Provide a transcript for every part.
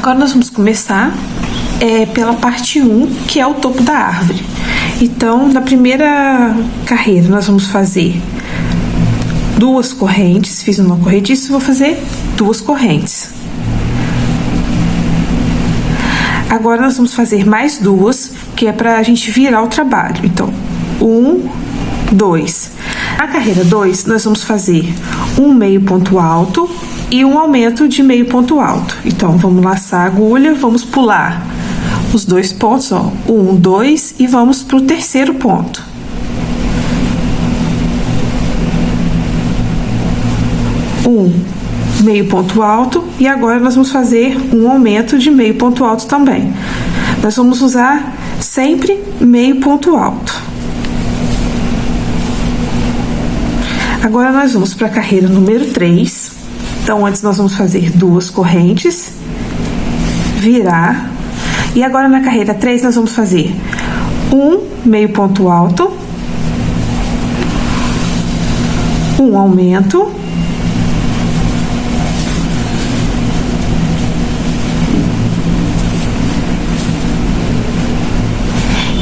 Agora nós vamos começar pela parte 1, que é o topo da árvore. Então, na primeira carreira, nós vamos fazer 2 correntes. Fiz uma corrediça, vou fazer 2 correntes. Agora nós vamos fazer mais 2, que é para a gente virar o trabalho. Então, 1, 2. Na carreira 2, nós vamos fazer um meio ponto alto e um aumento de meio ponto alto. Então, vamos laçar a agulha, vamos pular os 2 pontos, ó, 1, 2, e vamos para o terceiro ponto. Meio ponto alto, e agora nós vamos fazer um aumento de meio ponto alto também. Nós vamos usar sempre meio ponto alto. Agora nós vamos para a carreira número 3. Então, antes nós vamos fazer 2 correntes, virar, e agora na carreira 3 nós vamos fazer um meio ponto alto, um aumento,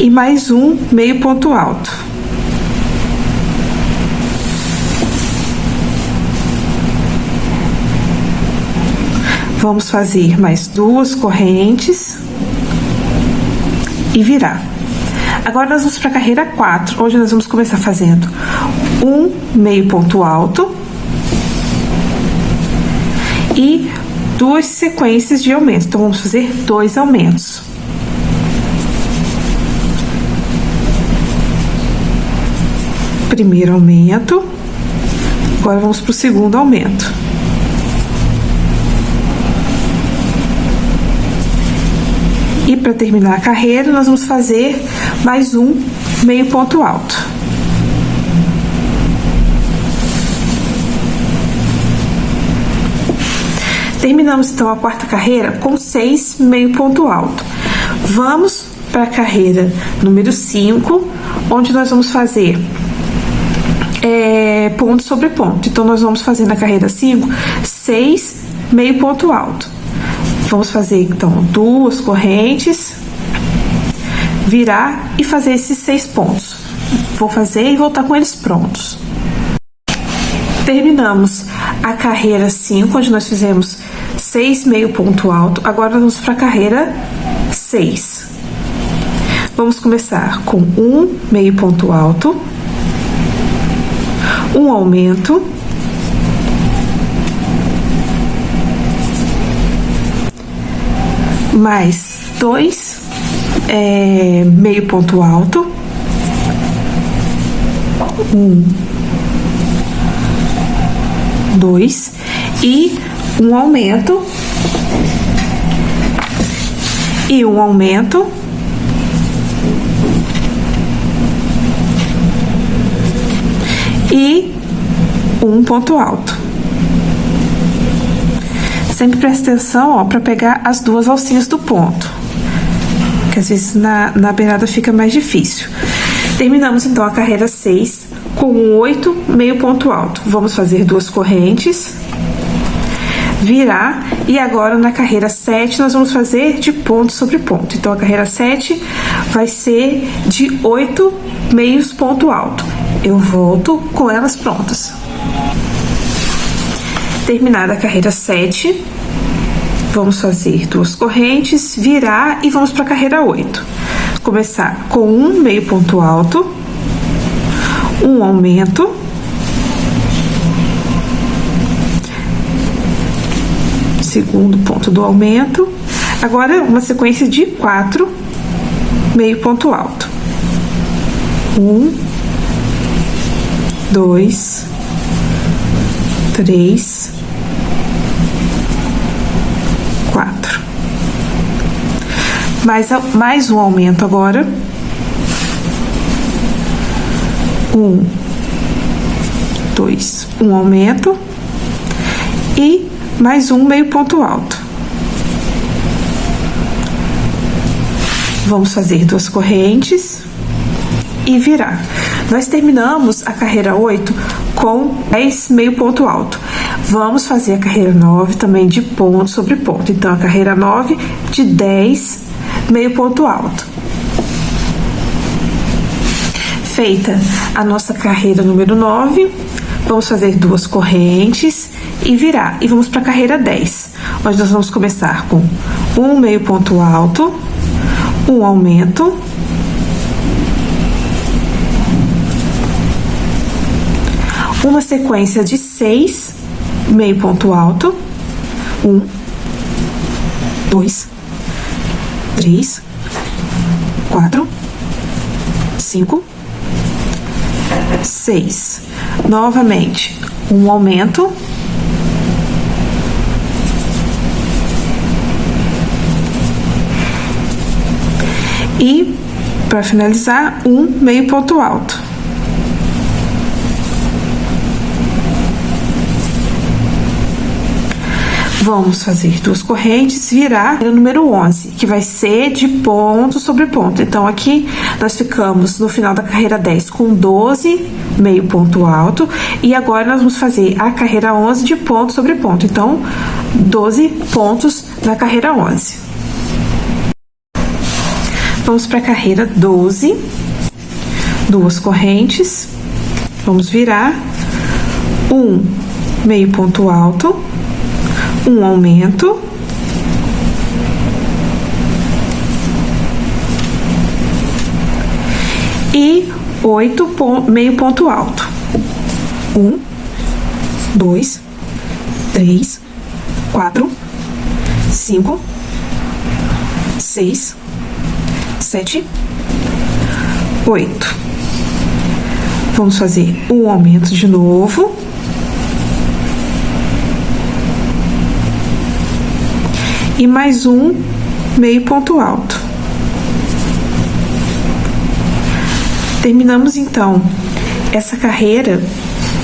e mais um meio ponto alto. Vamos fazer mais 2 correntes e virar. Agora nós vamos para a carreira 4, onde nós vamos começar fazendo um meio ponto alto e 2 sequências de aumento. Então, vamos fazer 2 aumentos. Primeiro aumento, agora vamos para o segundo aumento. E para terminar a carreira, nós vamos fazer mais um meio ponto alto. Terminamos então a 4ª carreira com 6 meio ponto alto. Vamos para a carreira número 5, onde nós vamos fazer ponto sobre ponto. Então, nós vamos fazer na carreira 5 6 meio ponto alto. Vamos fazer então 2 correntes, virar e fazer esses 6 pontos. Vou fazer e voltar com eles prontos. Terminamos a carreira 5, onde nós fizemos 6 meio ponto alto. Agora nós vamos para a carreira 6. Vamos começar com um meio ponto alto, um aumento, mais 2 meio ponto alto, 1, 2, e um aumento, e um aumento, e um ponto alto. Sempre presta atenção, ó, para pegar as 2 alcinhas do ponto, que às vezes na beirada fica mais difícil. Terminamos então a carreira 6 com 8 meio ponto alto. Vamos fazer 2 correntes, virar, e agora na carreira 7 nós vamos fazer de ponto sobre ponto. Então, a carreira 7 vai ser de 8 meios ponto alto. Eu volto com elas prontas. Terminada a carreira 7, vamos fazer 2 correntes, virar e vamos para a carreira 8. Começar com um meio ponto alto, um aumento, segundo ponto do aumento. Agora, uma sequência de 4 meio ponto alto. 1, 2, 3, 4. Mais um aumento agora. 1, 2, um aumento e mais um meio ponto alto. Vamos fazer 2 correntes e virar. Nós terminamos a carreira 8 com 10 meio ponto alto. Vamos fazer a carreira 9 também de ponto sobre ponto. Então, a carreira 9 de 10 meio ponto alto. Feita a nossa carreira número 9, vamos fazer 2 correntes e virar. E vamos para a carreira 10, onde nós vamos começar com um meio ponto alto, um aumento, uma sequência de 6 meio ponto alto, 1, 2, 3, 4, 5, 6. Novamente, um aumento, e para finalizar, um meio ponto alto. Vamos fazer 2 correntes, virar o número 11, que vai ser de ponto sobre ponto. Então, aqui nós ficamos no final da carreira 10 com 12 meio ponto alto, e agora nós vamos fazer a carreira 11 de ponto sobre ponto. Então, 12 pontos na carreira 11. Vamos para a carreira 12, 2 correntes, vamos virar, um meio ponto alto, um aumento, e 8 meio ponto alto. 1, 2, 3, 4, 5, 6, 7, 8. Vamos fazer um aumento de novo. E mais um meio ponto alto. Terminamos então essa carreira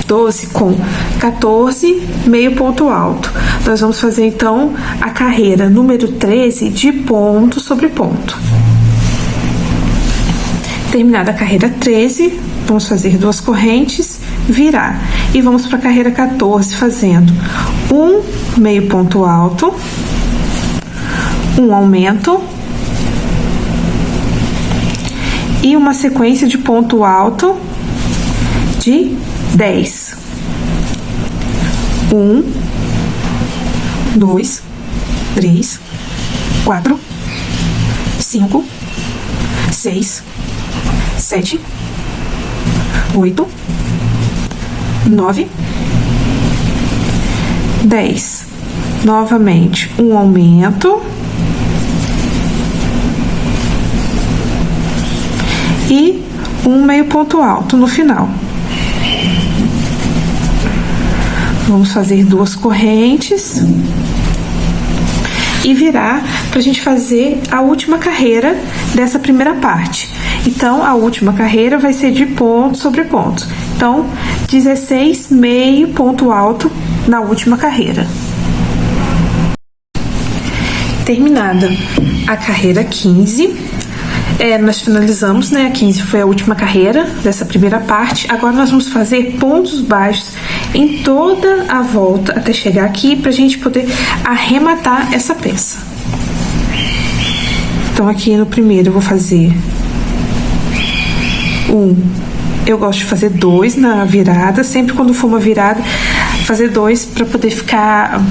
12 com 14 meio ponto alto. Nós vamos fazer então a carreira número 13 de ponto sobre ponto. Terminada a carreira 13, vamos fazer 2 correntes, virar. E vamos para a carreira 14 fazendo um meio ponto alto, um aumento e uma sequência de ponto alto de 10. 1, 2, 3, 4, 5, 6, 7, 8, 9, 10. Novamente, um aumento e um meio ponto alto no final. Vamos fazer 2 correntes e virar para a gente fazer a última carreira dessa primeira parte. Então, a última carreira vai ser de ponto sobre ponto. Então, 16 meio ponto alto na última carreira. Terminada a carreira 15, nós finalizamos, né? A 15 foi a última carreira dessa primeira parte. Agora nós vamos fazer pontos baixos em toda a volta até chegar aqui para a gente poder arrematar essa peça. Então, aqui no primeiro eu vou fazer eu gosto de fazer 2 na virada, sempre quando for uma virada, fazer 2 para poder ficar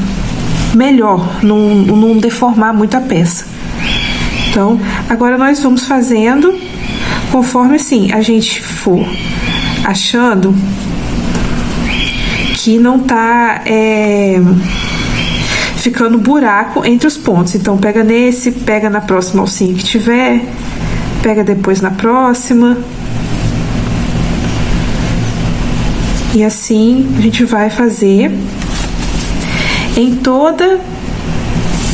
melhor, não deformar muito a peça. Então, agora nós vamos fazendo conforme assim a gente for achando que não tá ficando buraco entre os pontos. Então, pega nesse, pega na próxima alcinha que tiver, pega depois na próxima. E assim a gente vai fazer em toda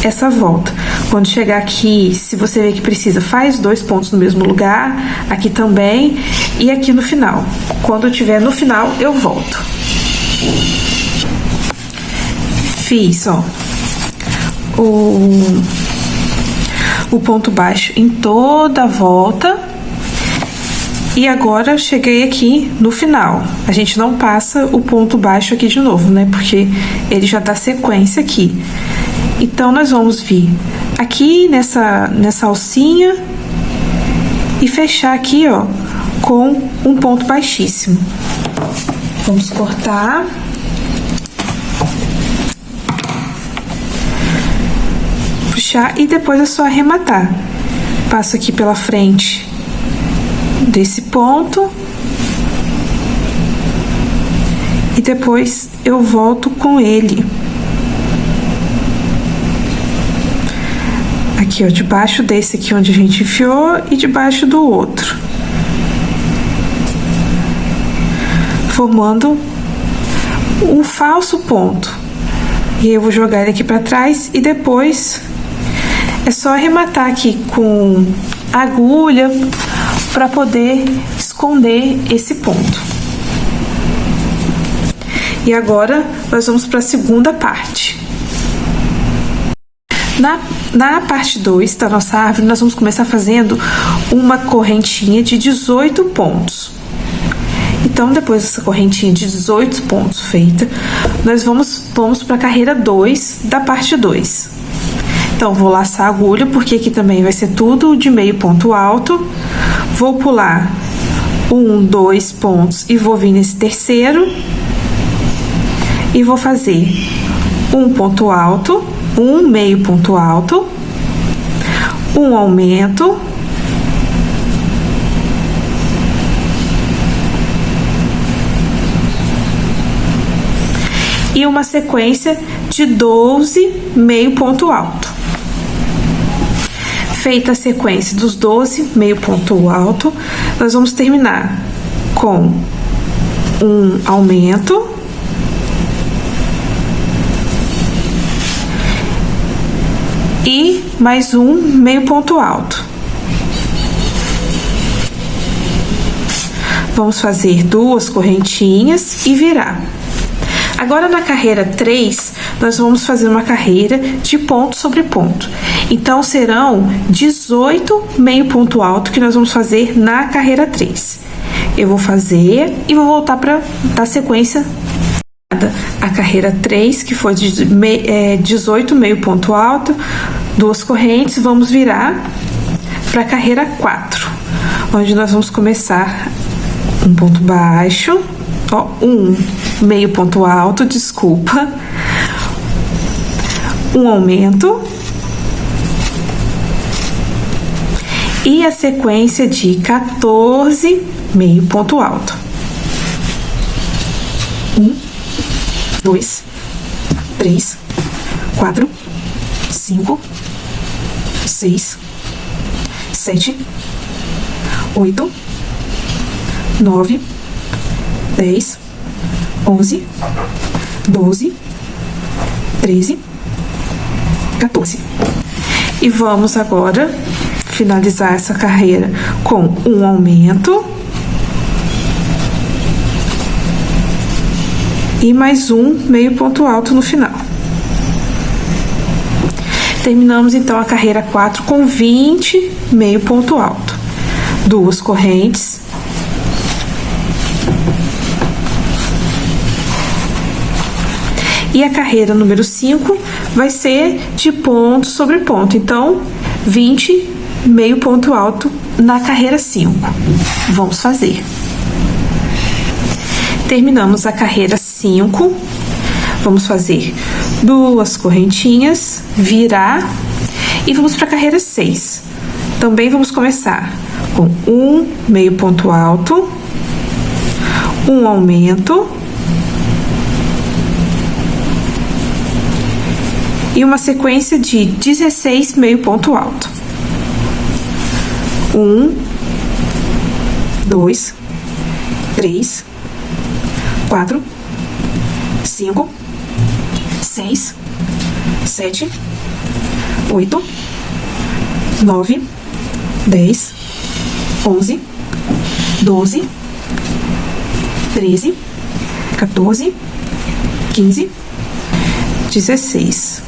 essa volta. Quando chegar aqui, se você ver que precisa, faz 2 pontos no mesmo lugar, aqui também, e aqui no final. Quando eu tiver no final, eu volto. Fiz, ó, o ponto baixo em toda a volta E agora eu cheguei aqui no final. A gente não passa o ponto baixo aqui de novo, né? Porque ele já dá sequência aqui. Então, nós vamos vir aqui nessa alcinha e fechar aqui, ó, com um ponto baixíssimo. Vamos cortar. Puxar e depois é só arrematar. Passo aqui pela frente desse ponto. E depois eu volto com ele. Aqui, ó, debaixo desse aqui onde a gente enfiou e debaixo do outro. Formando um falso ponto. E aí eu vou jogar ele aqui pra trás e depois é só arrematar aqui com agulha para poder esconder esse ponto. E agora nós vamos para a segunda parte. Na parte 2 da nossa árvore, nós vamos começar fazendo uma correntinha de 18 pontos. Então, depois dessa correntinha de 18 pontos feita, nós vamos para a carreira 2 da parte 2. Então, vou laçar a agulha, porque aqui também vai ser tudo de meio ponto alto. Vou pular 1, 2 pontos e vou vir nesse terceiro. E vou fazer um ponto alto, um meio ponto alto, um aumento, e uma sequência de 12 meio ponto alto. Feita a sequência dos 12 meio ponto alto, nós vamos terminar com um aumento e mais um meio ponto alto. Vamos fazer duas correntinhas e virar. Agora, na carreira 3, nós vamos fazer uma carreira de ponto sobre ponto. Então, serão 18 meio ponto alto que nós vamos fazer na carreira 3. Eu vou fazer e vou voltar para dar sequência a carreira 3, que foi de 18 meio ponto alto, duas correntes, vamos virar para a carreira 4, onde nós vamos começar um ponto baixo, ó, um meio ponto alto, desculpa, um aumento e a sequência de 14 meio ponto alto. 1, 2, 3, 4, 5, 6, 7, 8, 9, 10, 11, 12, 13, 14. E vamos agora finalizar essa carreira com um aumento e mais um meio ponto alto no final. Terminamos então a carreira 4 com 20 meio ponto alto. Duas correntes. E a carreira número 5 vai ser de ponto sobre ponto. Então, 20 meio ponto alto na carreira 5. Vamos fazer. Terminamos a carreira 5. Vamos fazer duas correntinhas, virar e vamos para a carreira 6. Também vamos começar com um meio ponto alto, um aumento e uma sequência de 16 meio ponto alto. 1, 2, 3, 4, 5, 6, 7, 8, 9, 10, 11, 12, 13, 14, 15, 16.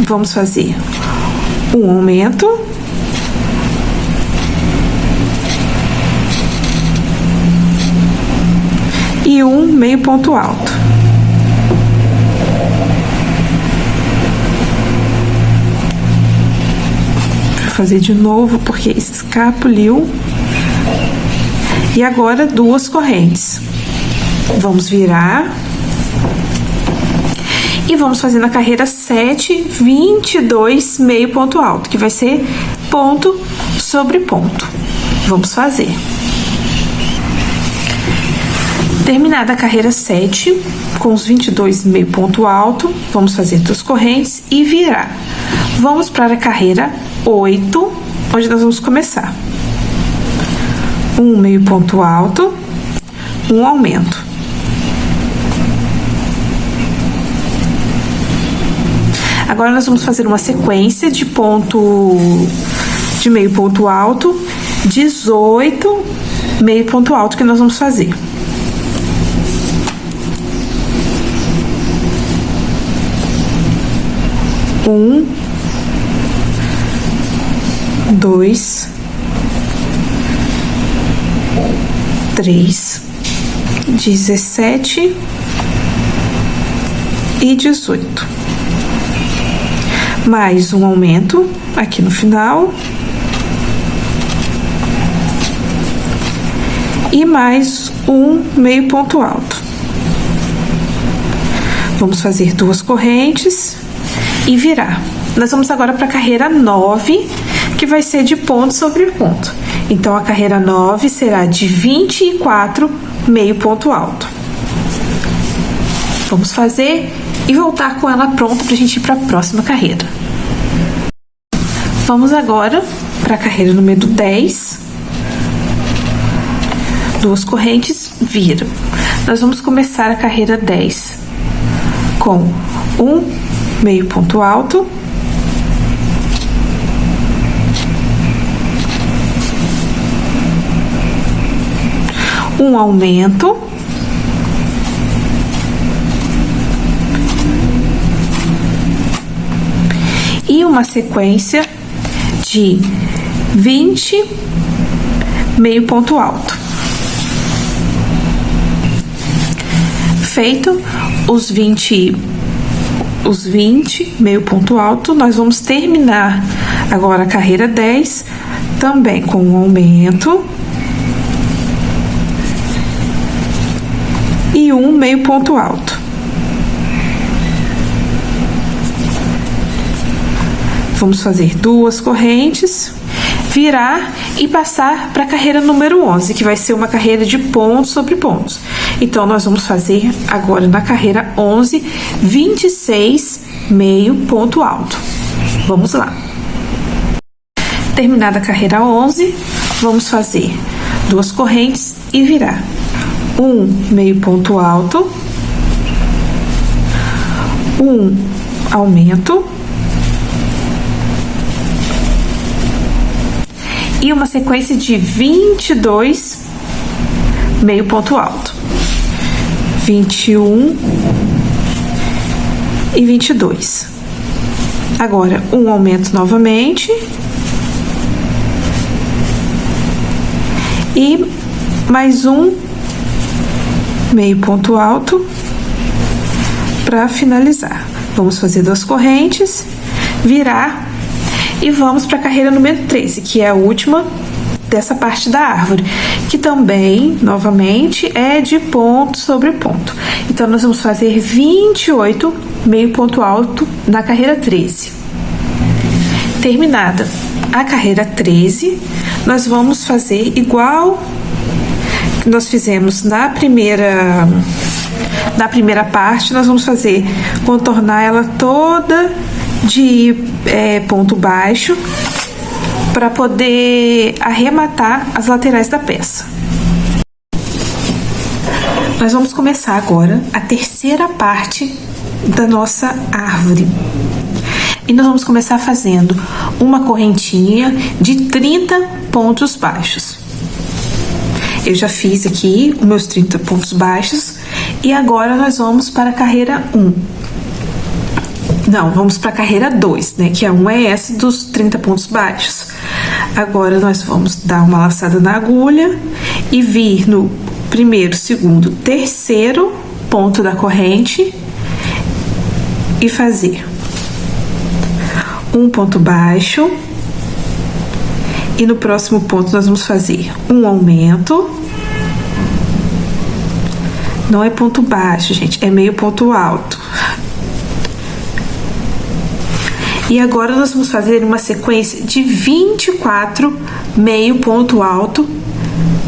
Vamos fazer um aumento, e um meio ponto alto. Vou fazer de novo porque escapuliu. E agora duas correntes. Vamos virar. E vamos fazer na carreira 7, 22, meio ponto alto, que vai ser ponto sobre ponto. Vamos fazer. Terminada a carreira 7, com os 22 meio ponto alto, vamos fazer duas correntes e virar. Vamos para a carreira 8, onde nós vamos começar. Um meio ponto alto, um aumento. Agora nós vamos fazer uma sequência de meio ponto alto, 18 meio ponto alto que nós vamos fazer. Um, dois, três, 17 e 18. Mais um aumento aqui no final. E mais um meio ponto alto. Vamos fazer duas correntes e virar. Nós vamos agora para a carreira 9, que vai ser de ponto sobre ponto. Então, a carreira 9 será de 24 meio ponto alto. Vamos fazer e voltar com ela pronta para a gente ir para a próxima carreira. Vamos agora para a carreira número 10. Duas correntes, viram. Nós vamos começar a carreira 10 com um meio ponto alto, um aumento, e uma sequência de 20 meio ponto alto. Feito os 20 meio ponto alto, nós vamos terminar agora a carreira 10 também com um aumento e um meio ponto alto. Vamos fazer duas correntes, virar e passar para a carreira número 11, que vai ser uma carreira de pontos sobre pontos. Então, nós vamos fazer agora na carreira 11, 26 meio ponto alto. Vamos lá. Terminada a carreira 11, vamos fazer duas correntes e virar. Um meio ponto alto, um aumento e uma sequência de 22 meio ponto alto. 21 e 22. Agora, um aumento novamente. E mais um meio ponto alto para finalizar. Vamos fazer duas correntes, virar e vamos para a carreira número 13, que é a última dessa parte da árvore, que também, novamente, é de ponto sobre ponto. Então, nós vamos fazer 28 meio ponto alto na carreira 13. Terminada a carreira 13, nós vamos fazer igual que nós fizemos na primeira parte, nós vamos fazer, contornar ela toda de ponto baixo, para poder arrematar as laterais da peça. Nós vamos começar agora a terceira parte da nossa árvore. E nós vamos começar fazendo uma correntinha de 30 pontos baixos. Eu já fiz aqui os meus 30 pontos baixos e agora nós vamos para a carreira 1. Não, vamos para a carreira 2, né? Que é um ES dos 30 pontos baixos. Agora, nós vamos dar uma laçada na agulha e vir no primeiro, segundo, terceiro ponto da corrente e fazer um ponto baixo. E no próximo ponto, nós vamos fazer um aumento. Não é ponto baixo, gente, é meio ponto alto. E agora nós vamos fazer uma sequência de 24 meio ponto alto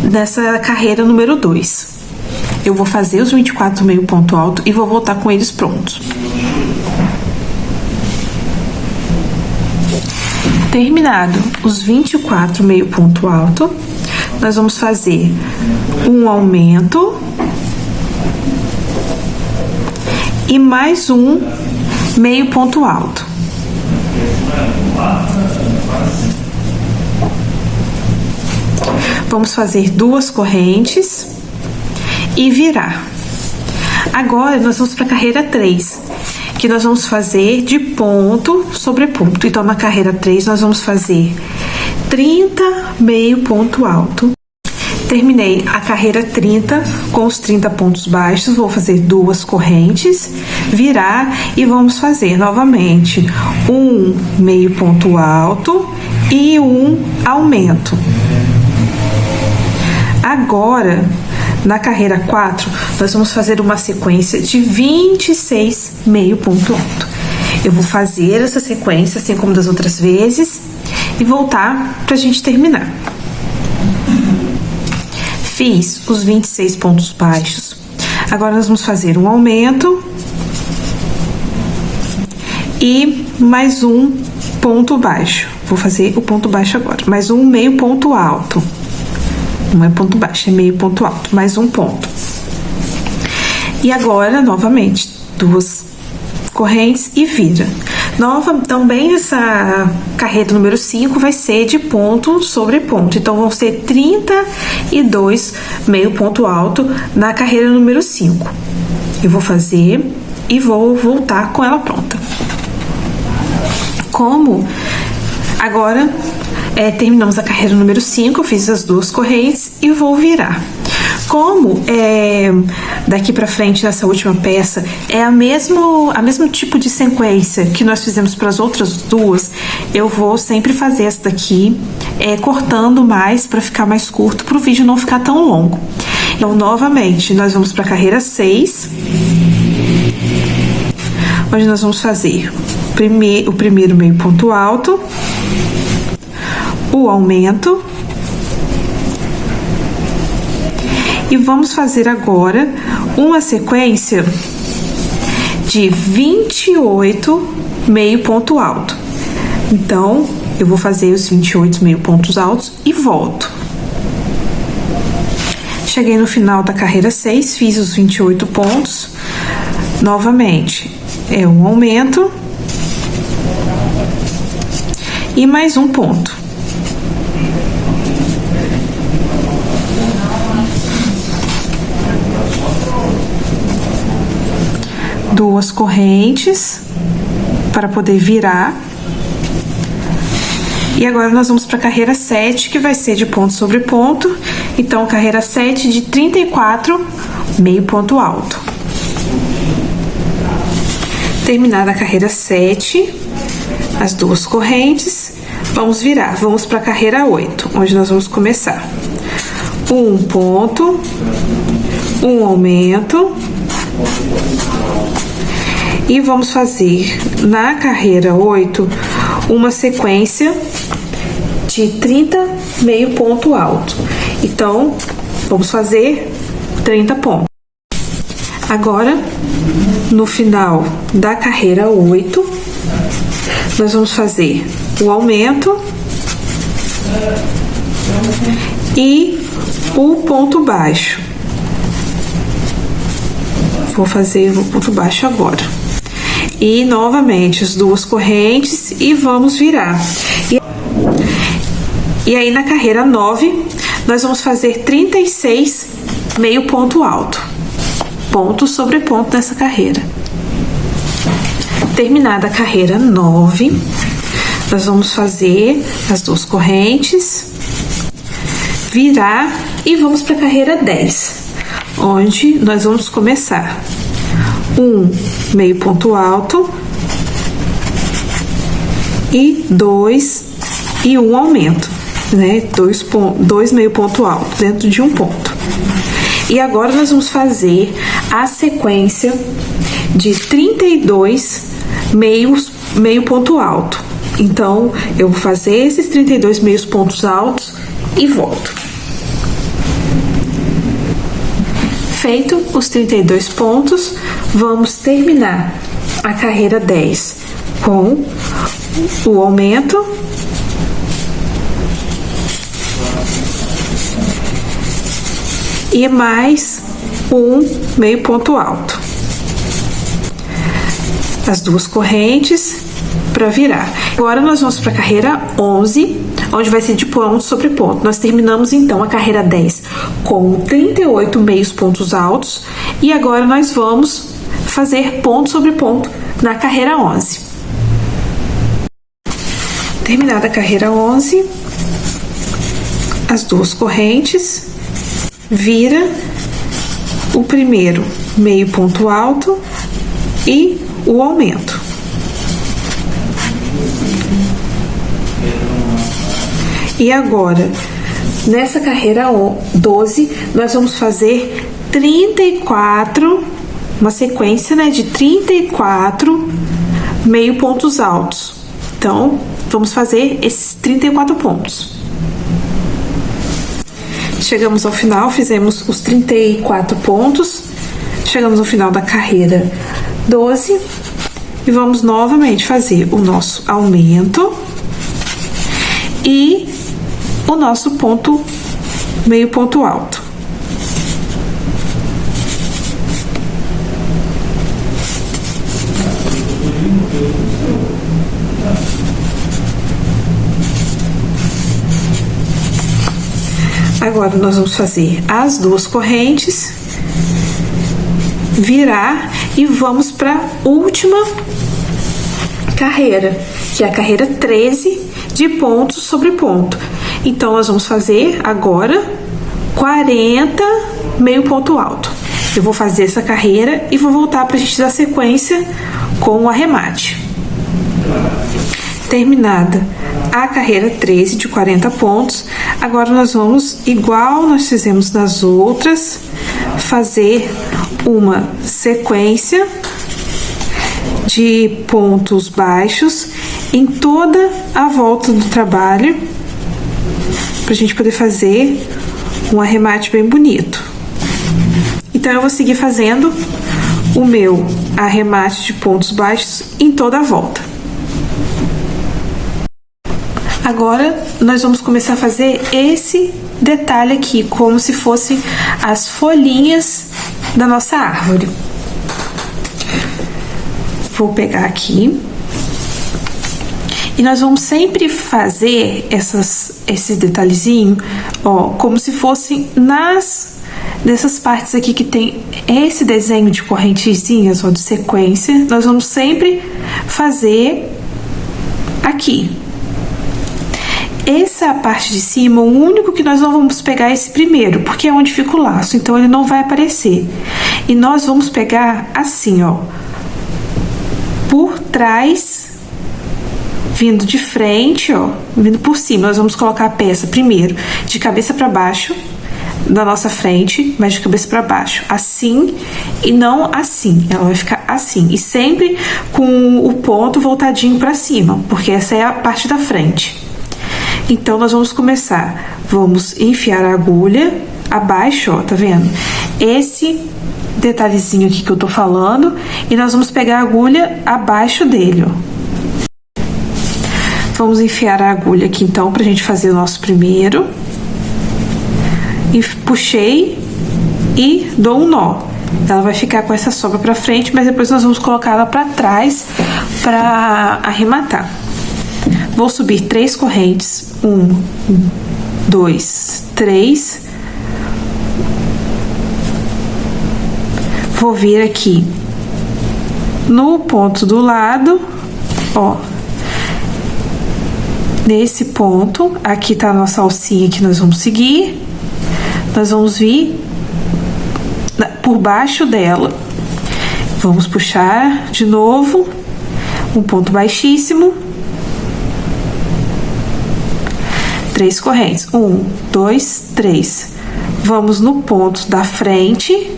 nessa carreira número 2. Eu vou fazer os 24 meio ponto alto e vou voltar com eles prontos. Terminado os 24 meio ponto alto, nós vamos fazer um aumento e mais um meio ponto alto. Vamos fazer duas correntes e virar. Agora, nós vamos para a carreira 3, que nós vamos fazer de ponto sobre ponto. Então, na carreira 3, nós vamos fazer 30 meio ponto alto. Terminei a carreira 30 com os 30 pontos baixos, vou fazer duas correntes, virar e vamos fazer novamente um meio ponto alto e um aumento. Agora, na carreira 4, nós vamos fazer uma sequência de 26 meio ponto alto. Eu vou fazer essa sequência, assim como das outras vezes, e voltar para a gente terminar. Fiz os 26 pontos baixos. Agora, nós vamos fazer um aumento e mais um ponto baixo. Vou fazer o ponto baixo agora. Mais um meio ponto alto. Não é ponto baixo, é meio ponto alto. Mais um ponto. E agora, novamente, duas correntes e vira. Também essa carreira número 5 vai ser de ponto sobre ponto. Então, vão ser 32 meio ponto alto na carreira número 5. Eu vou fazer e vou voltar com ela pronta. Como agora terminamos a carreira número 5, eu fiz as duas correntes e vou virar. Como daqui pra frente nessa última peça é a mesmo tipo de sequência que nós fizemos para as outras duas, eu vou sempre fazer essa daqui cortando mais para ficar mais curto, para o vídeo não ficar tão longo. Então, novamente, nós vamos para a carreira 6, onde nós vamos fazer o primeiro meio ponto alto, o aumento. E vamos fazer agora uma sequência de 28 meio ponto alto. Então, eu vou fazer os 28 meio pontos altos e volto. Cheguei no final da carreira 6, fiz os 28 pontos. Novamente, um aumento e mais um ponto. Duas correntes para poder virar. E agora nós vamos para a carreira 7, que vai ser de ponto sobre ponto. Então, carreira 7 de 34 meio ponto alto. Terminada a carreira 7, as duas correntes, vamos virar. Vamos para a carreira 8, onde nós vamos começar. Um ponto, um aumento. E vamos fazer na carreira 8 uma sequência de 30 meio ponto alto. Então, vamos fazer 30 pontos. Agora, no final da carreira 8, nós vamos fazer o aumento e o ponto baixo. Vou fazer o ponto baixo agora. E novamente as duas correntes e vamos virar. E aí na carreira 9, nós vamos fazer 36 meio ponto alto. Ponto sobre ponto nessa carreira. Terminada a carreira 9, nós vamos fazer as 2 correntes, virar e vamos para a carreira 10, onde nós vamos começar um meio ponto alto e 2 e um aumento, né? Dois meio ponto alto dentro de um ponto. E agora nós vamos fazer a sequência de 32 meio ponto alto. Então, eu vou fazer esses 32 meios pontos altos e volto. Feito os 32 pontos, vamos terminar a carreira 10 com o aumento e mais um meio ponto alto. As 2 correntes para virar. Agora nós vamos para a carreira 11, onde vai ser de ponto sobre ponto. Nós terminamos então a carreira 10 com 38 meios pontos altos e agora nós vamos fazer ponto sobre ponto na carreira 11. Terminada a carreira 11, as 2 correntes, vira o primeiro meio ponto alto e o aumento. E agora, nessa carreira 12, nós vamos fazer 34, uma sequência, né, de 34 meio pontos altos. Então, vamos fazer esses 34 pontos. Chegamos ao final, fizemos os 34 pontos, chegamos ao final da carreira 12 e vamos novamente fazer o nosso aumento e o nosso ponto, meio ponto alto. Agora nós vamos fazer as 2 correntes, virar e vamos para a última carreira, que é a carreira 13 de ponto sobre ponto. Então, nós vamos fazer agora 40 meio ponto alto. Eu vou fazer essa carreira e vou voltar para a gente dar sequência com o arremate. Terminada a carreira 13 de 40 pontos, agora nós vamos, igual nós fizemos nas outras, fazer uma sequência de pontos baixos em toda a volta do trabalho, para a gente poder fazer um arremate bem bonito. Então, eu vou seguir fazendo o meu arremate de pontos baixos em toda a volta. Agora, nós vamos começar a fazer esse detalhe aqui, como se fossem as folhinhas da nossa árvore. Vou pegar aqui. E nós vamos sempre fazer esse detalhezinho, ó, como se fossem nessas partes aqui que tem esse desenho de correntezinhas, ó, de sequência. Nós vamos sempre fazer aqui. Essa parte de cima, o único que nós não vamos pegar é esse primeiro, porque é onde fica o laço, então ele não vai aparecer. E nós vamos pegar assim, ó, por trás, vindo de frente, ó, vindo por cima. Nós vamos colocar a peça primeiro de cabeça para baixo da nossa frente, mas de cabeça para baixo, assim e não assim. Ela vai ficar assim e sempre com o ponto voltadinho para cima, porque essa é a parte da frente. Então, nós vamos começar. Vamos enfiar a agulha abaixo, ó, tá vendo? Esse detalhezinho aqui que eu tô falando, e nós vamos pegar a agulha abaixo dele, ó. Vamos enfiar a agulha aqui, então, pra gente fazer o nosso primeiro. E puxei e dou um nó. Ela vai ficar com essa sobra pra frente, mas depois nós vamos colocar ela pra trás pra arrematar. Vou subir 3 correntes. 1, 2, 3. Vou vir aqui no ponto do lado, ó. Nesse ponto, aqui tá a nossa alcinha que nós vamos seguir. Nós vamos vir por baixo dela. Vamos puxar de novo um ponto baixíssimo. 3 correntes. 1, 2, 3. Vamos no ponto da frente.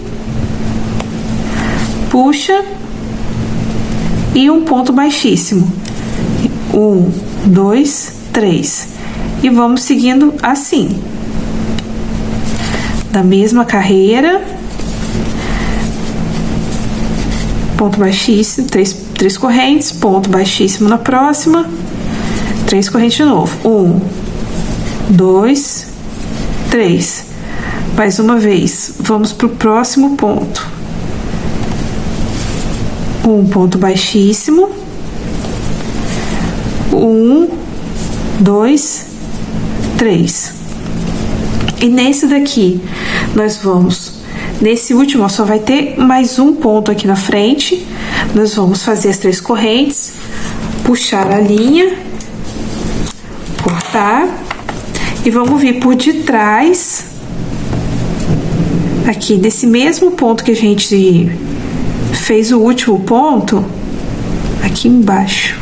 Puxa. E um ponto baixíssimo. 1, 2, 3. E vamos seguindo assim. Da mesma carreira. Ponto baixíssimo, 3 correntes, ponto baixíssimo na próxima. 3 correntes de novo. 1, 2, 3. Mais uma vez, vamos para o próximo ponto. Um ponto baixíssimo. 1, 2, 3. E nesse daqui, nós vamos... Nesse último, ó, só vai ter mais um ponto aqui na frente. Nós vamos fazer as 3 correntes, puxar a linha, cortar, e vamos vir por detrás, aqui, nesse mesmo ponto que a gente fez o último ponto, aqui embaixo.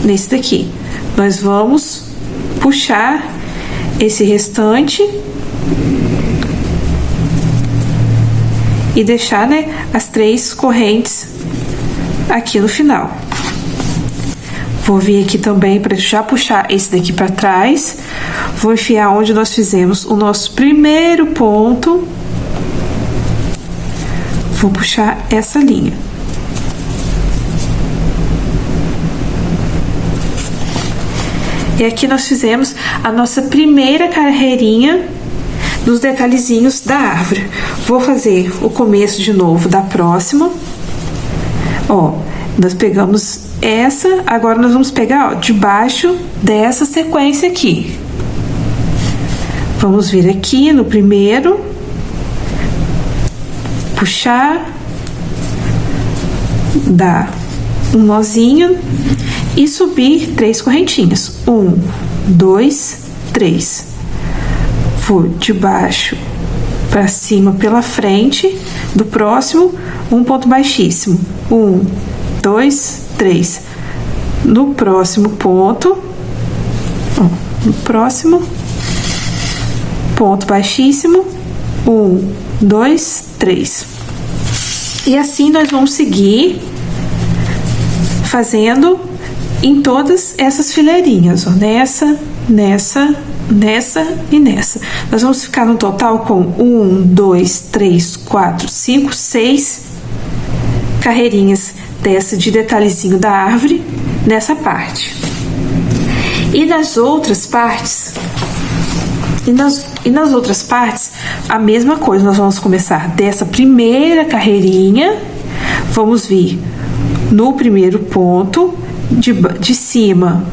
Nesse daqui, nós vamos puxar esse restante e deixar, né, as 3 correntes aqui no final. Vou vir aqui também para já puxar esse daqui para trás. Vou enfiar onde nós fizemos o nosso primeiro ponto. Vou puxar essa linha. E aqui nós fizemos a nossa primeira carreirinha dos detalhezinhos da árvore. Vou fazer o começo de novo da próxima. Ó, nós pegamos essa, agora nós vamos pegar, ó, debaixo dessa sequência aqui. Vamos vir aqui no primeiro, puxar, dar um nozinho e subir 3 correntinhas. 1, 2, 3. Vou de baixo para cima pela frente do próximo, um ponto baixíssimo. 1, 2, 3. No próximo ponto, ó, no próximo ponto baixíssimo, 1, 2, 3. E assim nós vamos seguir fazendo em todas essas fileirinhas, ó, nessa, nessa, nessa e nessa. Nós vamos ficar no total com 1, 2, 3, 4, 5, 6 carreirinhas dessa de detalhezinho da árvore nessa parte. E nas outras partes, a mesma coisa. Nós vamos começar dessa primeira carreirinha, vamos vir no primeiro ponto, de cima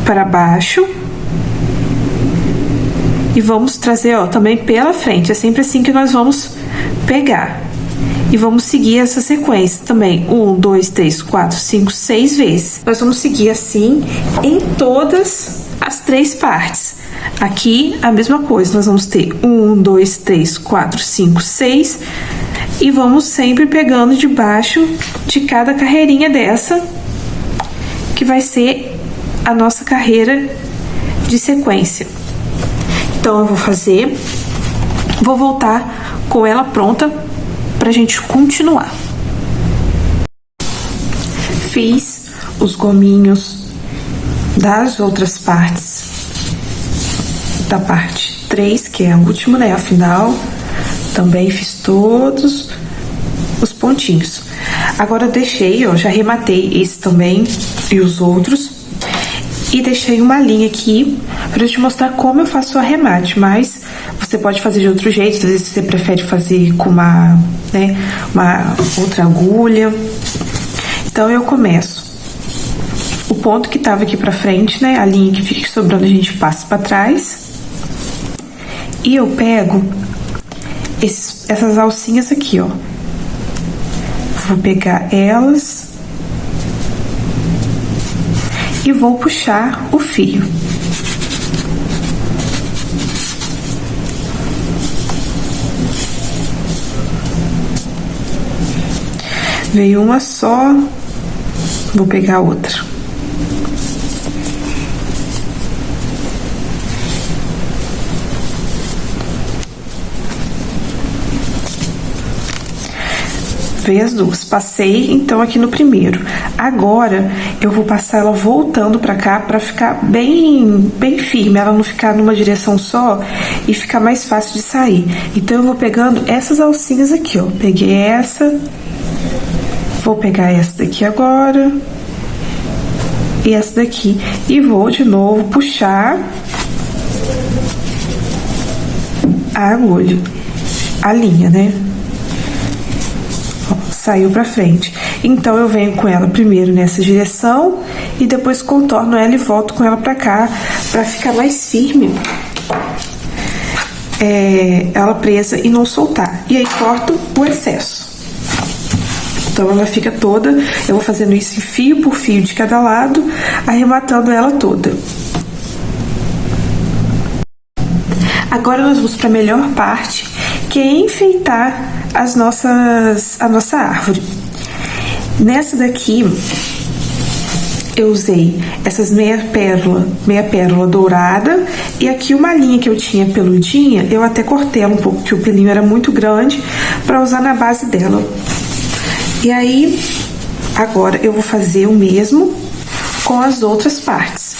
para baixo, e vamos trazer, ó, também pela frente. É sempre assim que nós vamos pegar. E vamos seguir essa sequência também. 1, 2, 3, 4, 5, 6 vezes. Nós vamos seguir assim em todas as 3 partes. Aqui, a mesma coisa. Nós vamos ter 1, 2, 3, 4, 5, 6. E vamos sempre pegando debaixo de cada carreirinha dessa, que vai ser a nossa carreira de sequência. Então, eu vou voltar com ela pronta pra gente continuar. Fiz os gominhos das outras partes, da parte 3, que é a última, né, a final. Também fiz todos os pontinhos. Agora eu deixei, ó, já rematei esse também e os outros. E deixei uma linha aqui pra te mostrar como eu faço o arremate, mas você pode fazer de outro jeito. Às vezes você prefere fazer com uma outra agulha. Então eu começo o ponto que tava aqui pra frente, né, a linha que fica sobrando a gente passa pra trás. E eu pego essas alcinhas aqui, ó. vou pegar elas e vou puxar o fio. Veio uma só, vou pegar outra. Veio as duas, passei então aqui no primeiro. Agora eu vou passar ela voltando pra cá pra ficar bem firme, ela não ficar numa direção só e ficar mais fácil de sair. Então eu vou pegando essas alcinhas aqui, ó. Peguei essa, vou pegar essa daqui agora e essa daqui e vou de novo puxar a agulha, a linha, né? Saiu pra frente. Então, eu venho com ela primeiro nessa direção e depois contorno ela e volto com ela pra cá, pra ficar mais firme, ela presa e não soltar. E aí, corto o excesso. Então, ela fica toda, eu vou fazendo isso em fio por fio de cada lado, arrematando ela toda. Agora, nós vamos pra melhor parte, que é enfeitar a nossa árvore. Nessa daqui, eu usei essas meia pérola dourada, e aqui uma linha que eu tinha peludinha, eu até cortei ela um pouco, porque o pelinho era muito grande, para usar na base dela. E aí, agora eu vou fazer o mesmo com as outras partes.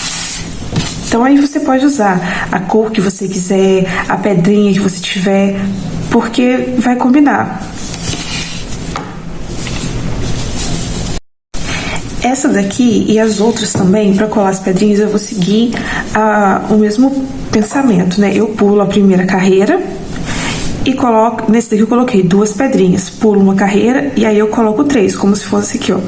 Então, aí você pode usar a cor que você quiser, a pedrinha que você tiver, porque vai combinar. Essa daqui e as outras também, para colar as pedrinhas, eu vou seguir o mesmo pensamento, né? Eu pulo a primeira carreira e coloco, nesse daqui eu coloquei 2 pedrinhas, pulo uma carreira e aí eu coloco 3, como se fosse aqui, ó,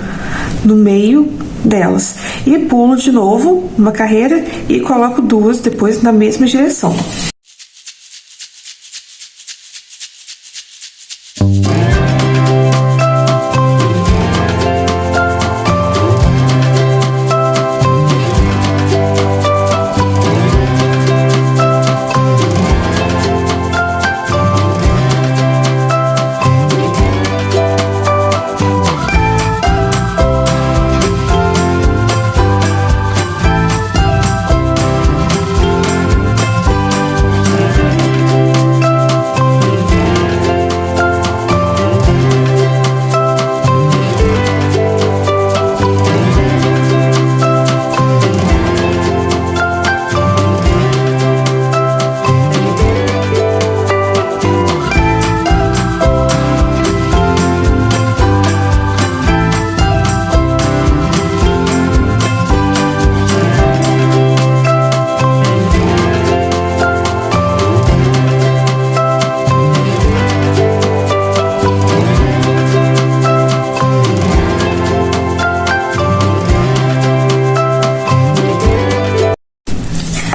no meio delas. E pulo de novo uma carreira e coloco 2 depois na mesma direção.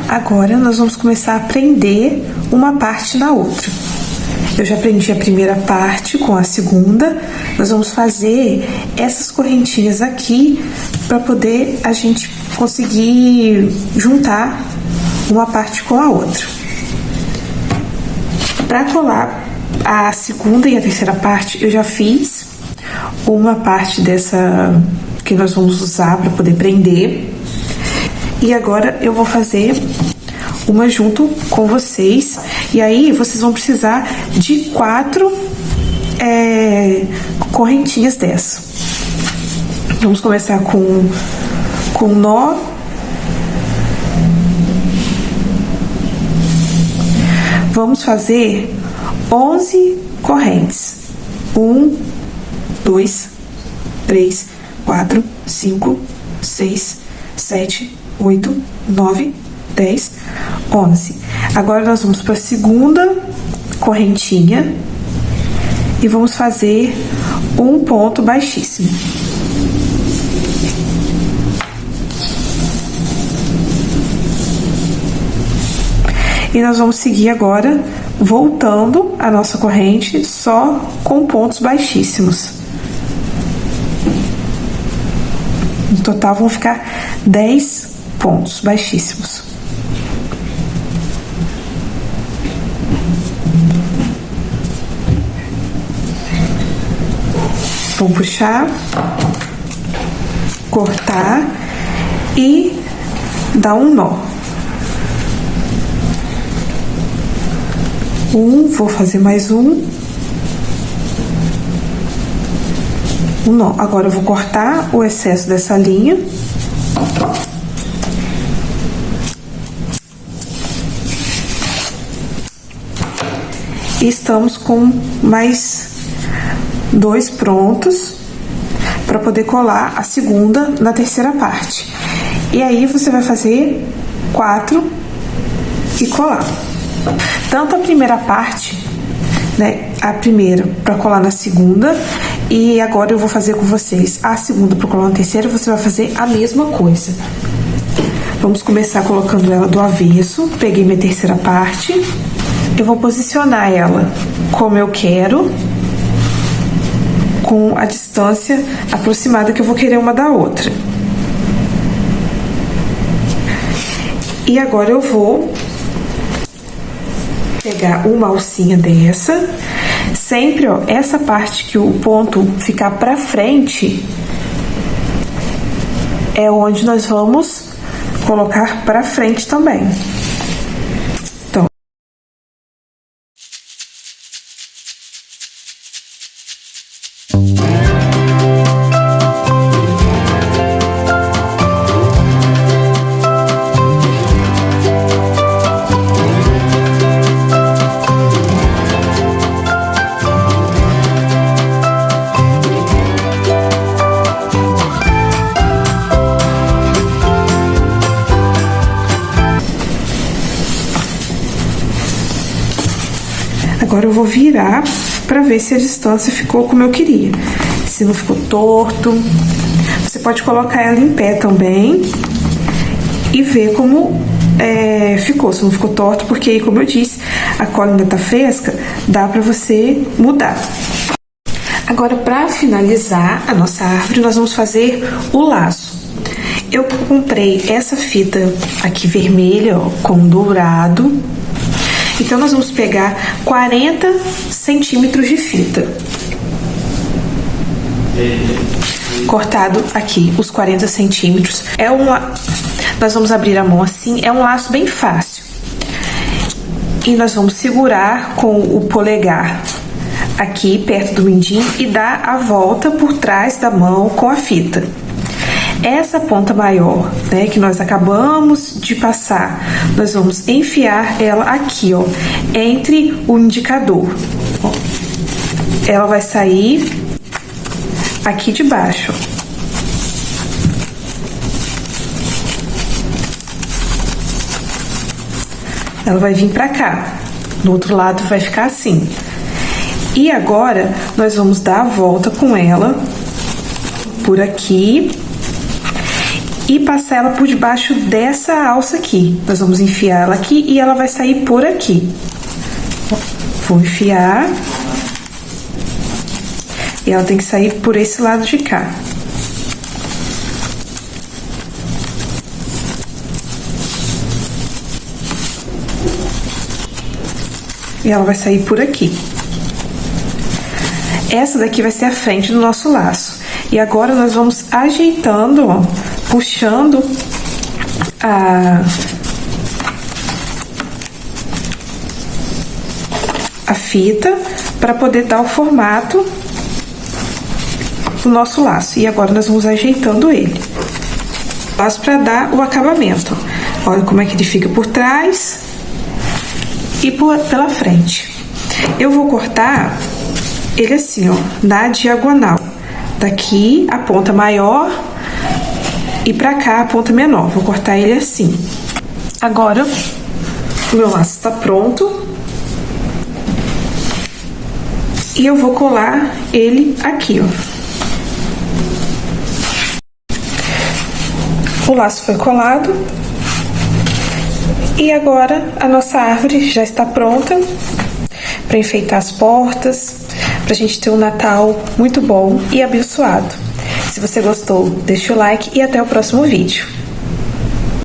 Agora, nós vamos começar a prender uma parte na outra. Eu já prendi a primeira parte com a segunda. Nós vamos fazer essas correntinhas aqui para poder a gente conseguir juntar uma parte com a outra. Para colar a segunda e a terceira parte, eu já fiz uma parte dessa que nós vamos usar para poder prender. E agora eu vou fazer uma junto com vocês. E aí vocês vão precisar de 4 correntinhas dessa. Vamos começar com nó. Vamos fazer 11 correntes. 1, 2, 3, 4, 5, 6, 7, 8, 9, 10, 11. Agora nós vamos para a segunda correntinha e vamos fazer um ponto baixíssimo. E nós vamos seguir agora voltando a nossa corrente só com pontos baixíssimos. No total vão ficar 10 pontos baixíssimos. Vamos puxar, cortar e dar um nó. Vou fazer mais um nó. Agora eu vou cortar o excesso dessa linha. E estamos com mais 2 prontos para poder colar a segunda na terceira parte. E aí você vai fazer 4 e colar. Tanto a primeira parte, né, a primeira para colar na segunda, e agora eu vou fazer com vocês a segunda para colar na terceira, você vai fazer a mesma coisa. Vamos começar colocando ela do avesso. Peguei minha terceira parte, eu vou posicionar ela como eu quero, com a distância aproximada que eu vou querer uma da outra. E agora eu vou pegar uma alcinha dessa, sempre, ó, essa parte que o ponto ficar pra frente é onde nós vamos colocar pra frente também. Então, agora eu vou virar para ver se a distância ficou como eu queria. Se não ficou torto. Você pode colocar ela em pé também e ver como ficou. Se não ficou torto, porque aí, como eu disse, a cola ainda tá fresca, dá para você mudar. Agora, para finalizar a nossa árvore, nós vamos fazer o laço. Eu comprei essa fita aqui vermelha, ó, com dourado. Então, nós vamos pegar 40 centímetros de fita. Cortado aqui, os 40 centímetros. Nós vamos abrir a mão assim, é um laço bem fácil. E nós vamos segurar com o polegar aqui, perto do mindinho, e dar a volta por trás da mão com a fita. Essa ponta maior, né, que nós acabamos de passar, nós vamos enfiar ela aqui, ó, entre o indicador. Ó, ela vai sair aqui de baixo. Ela vai vir pra cá. Do outro lado vai ficar assim. E agora, nós vamos dar a volta com ela por aqui e passar ela por debaixo dessa alça aqui. Nós vamos enfiar ela aqui e ela vai sair por aqui. Vou enfiar. E ela tem que sair por esse lado de cá. E ela vai sair por aqui. Essa daqui vai ser a frente do nosso laço. E agora nós vamos ajeitando, ó, puxando a fita para poder dar o formato do nosso laço. E agora nós vamos ajeitando ele. Laço para dar o acabamento. Olha como é que ele fica por trás e pela frente. Eu vou cortar ele assim, ó, na diagonal. Daqui a ponta maior e pra cá a ponta menor. Vou cortar ele assim. Agora, o meu laço tá pronto. E eu vou colar ele aqui, ó. O laço foi colado. E agora a nossa árvore já está pronta para enfeitar as portas, pra gente ter um Natal muito bom e abençoado. Se você gostou, deixa o like e até o próximo vídeo.